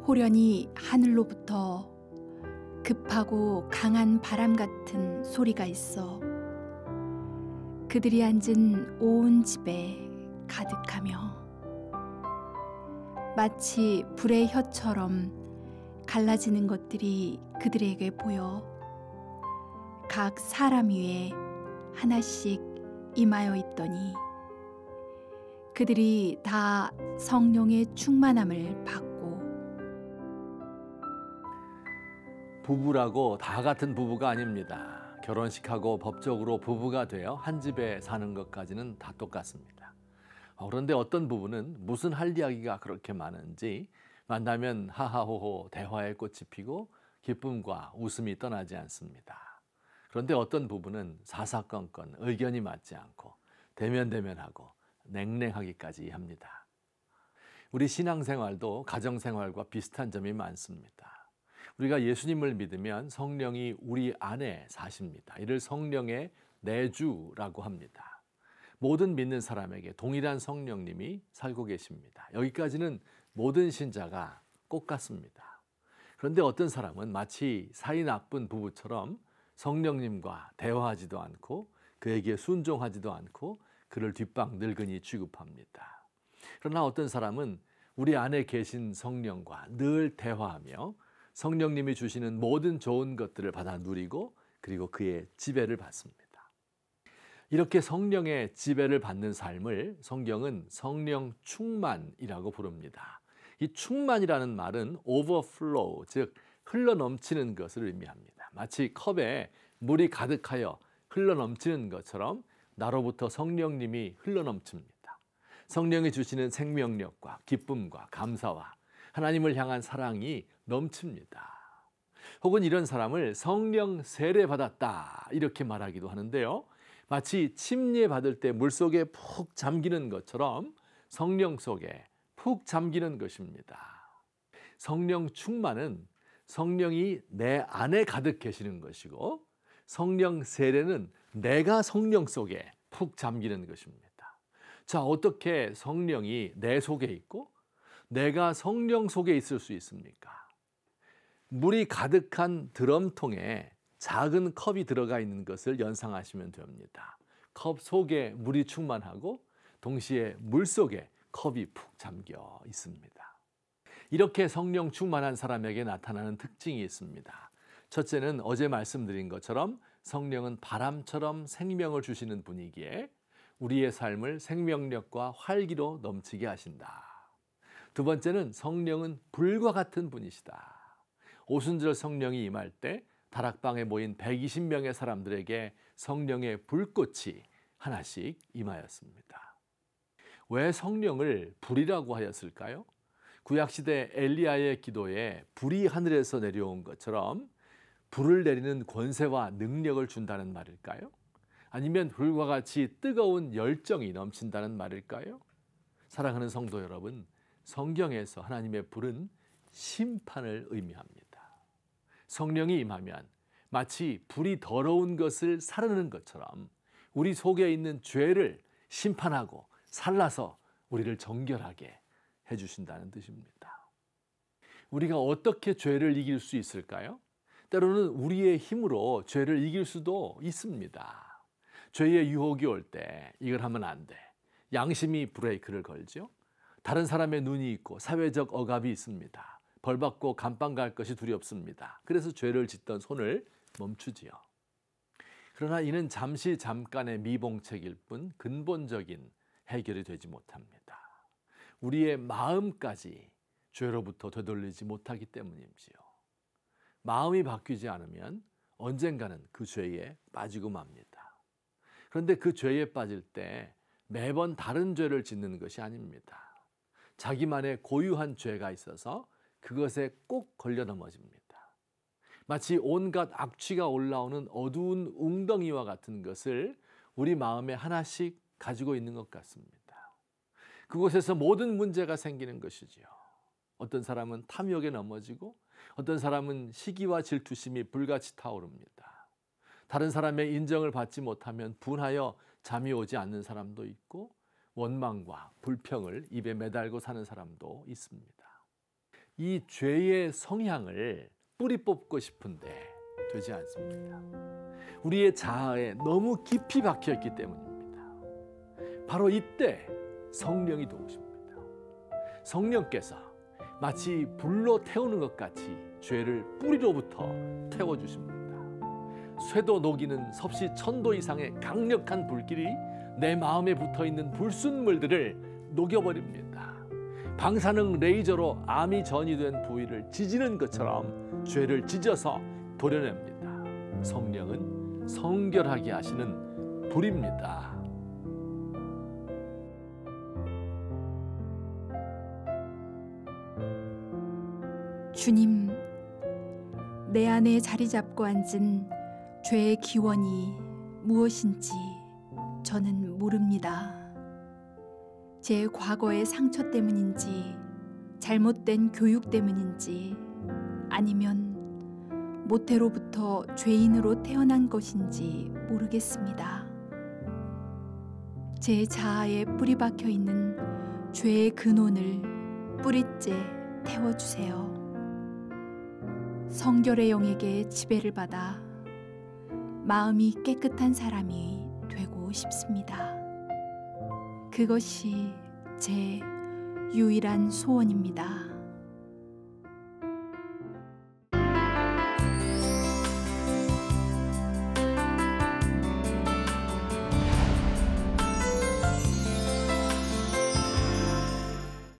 호련히 하늘로부터 급하고 강한 바람 같은 소리가 있어 그들이 앉은 온 집에 가득하며 마치 불의 혀처럼 갈라지는 것들이 그들에게 보여 각 사람 위에 하나씩 임하여 있더니 그들이 다 성령의 충만함을 받고. 부부라고 다 같은 부부가 아닙니다. 결혼식하고 법적으로 부부가 되어 한 집에 사는 것까지는 다 똑같습니다. 그런데 어떤 부부는 무슨 할 이야기가 그렇게 많은지 만나면 하하호호 대화의 꽃이 피고 기쁨과 웃음이 떠나지 않습니다. 그런데 어떤 부부는 사사건건 의견이 맞지 않고 대면대면하고 냉랭하기까지 합니다. 우리 신앙생활도 가정생활과 비슷한 점이 많습니다. 우리가 예수님을 믿으면 성령이 우리 안에 사십니다. 이를 성령의 내주라고 합니다. 모든 믿는 사람에게 동일한 성령님이 살고 계십니다. 여기까지는 모든 신자가 꼭 같습니다. 그런데 어떤 사람은 마치 사이 나쁜 부부처럼 성령님과 대화하지도 않고 그에게 순종하지도 않고 그를 뒷방 늙은이 취급합니다. 그러나 어떤 사람은 우리 안에 계신 성령과 늘 대화하며 성령님이 주시는 모든 좋은 것들을 받아 누리고 그리고 그의 지배를 받습니다. 이렇게 성령의 지배를 받는 삶을 성경은 성령 충만이라고 부릅니다. 이 충만이라는 말은 overflow, 즉 흘러넘치는 것을 의미합니다. 마치 컵에 물이 가득하여 흘러넘치는 것처럼 나로부터 성령님이 흘러넘칩니다. 성령이 주시는 생명력과 기쁨과 감사와 하나님을 향한 사랑이 넘칩니다. 혹은 이런 사람을 성령 세례 받았다 이렇게 말하기도 하는데요. 마치 침례 받을 때 물속에 푹 잠기는 것처럼 성령 속에 푹 잠기는 것입니다. 성령 충만은 성령이 내 안에 가득 계시는 것이고 성령 세례는 내가 성령 속에 푹 잠기는 것입니다. 자, 어떻게 성령이 내 속에 있고 내가 성령 속에 있을 수 있습니까? 물이 가득한 드럼통에 작은 컵이 들어가 있는 것을 연상하시면 됩니다. 컵 속에 물이 충만하고 동시에 물 속에 컵이 푹 잠겨 있습니다. 이렇게 성령 충만한 사람에게 나타나는 특징이 있습니다. 첫째는 어제 말씀드린 것처럼 성령은 바람처럼 생명을 주시는 분이기에 우리의 삶을 생명력과 활기로 넘치게 하신다. 두 번째는 성령은 불과 같은 분이시다. 오순절 성령이 임할 때 다락방에 모인 120명의 사람들에게 성령의 불꽃이 하나씩 임하였습니다. 왜 성령을 불이라고 하였을까요? 구약시대 엘리야의 기도에 불이 하늘에서 내려온 것처럼 불을 내리는 권세와 능력을 준다는 말일까요? 아니면 불과 같이 뜨거운 열정이 넘친다는 말일까요? 사랑하는 성도 여러분, 성경에서 하나님의 불은 심판을 의미합니다. 성령이 임하면 마치 불이 더러운 것을 사르는 것처럼 우리 속에 있는 죄를 심판하고 살라서 우리를 정결하게 해주신다는 뜻입니다. 우리가 어떻게 죄를 이길 수 있을까요? 때로는 우리의 힘으로 죄를 이길 수도 있습니다. 죄의 유혹이 올 때 이걸 하면 안 돼. 양심이 브레이크를 걸죠. 다른 사람의 눈이 있고 사회적 억압이 있습니다. 벌받고 감방 갈 것이 두렵습니다. 그래서 죄를 짓던 손을 멈추지요. 그러나 이는 잠깐의 미봉책일 뿐 근본적인 해결이 되지 못합니다. 우리의 마음까지 죄로부터 되돌리지 못하기 때문이지요. 마음이 바뀌지 않으면 언젠가는 그 죄에 빠지고 맙니다. 그런데 그 죄에 빠질 때 매번 다른 죄를 짓는 것이 아닙니다. 자기만의 고유한 죄가 있어서 그것에 꼭 걸려 넘어집니다. 마치 온갖 악취가 올라오는 어두운 웅덩이와 같은 것을 우리 마음에 하나씩 가지고 있는 것 같습니다. 그곳에서 모든 문제가 생기는 것이지요. 어떤 사람은 탐욕에 넘어지고 어떤 사람은 시기와 질투심이 불같이 타오릅니다. 다른 사람의 인정을 받지 못하면 분하여 잠이 오지 않는 사람도 있고 원망과 불평을 입에 매달고 사는 사람도 있습니다. 이 죄의 성향을 뿌리 뽑고 싶은데 되지 않습니다. 우리의 자아에 너무 깊이 박혀 있기 때문입니다. 바로 이때 성령이 도우십니다. 성령께서 마치 불로 태우는 것 같이 죄를 뿌리로부터 태워주십니다. 쇠도 녹이는 섭씨 1000도 이상의 강력한 불길이 내 마음에 붙어있는 불순물들을 녹여버립니다. 방사능 레이저로 암이 전이된 부위를 지지는 것처럼 죄를 찢어서 도려냅니다. 성령은 성결하게 하시는 불입니다. 주님, 내 안에 자리 잡고 앉은 죄의 기원이 무엇인지 저는 모릅니다. 제 과거의 상처 때문인지, 잘못된 교육 때문인지, 아니면 모태로부터 죄인으로 태어난 것인지 모르겠습니다. 제 자아에 뿌리 박혀 있는 죄의 근원을 뿌리째 태워주세요. 성결의 영에게 지배를 받아 마음이 깨끗한 사람이 되고 싶습니다. 그것이 제 유일한 소원입니다.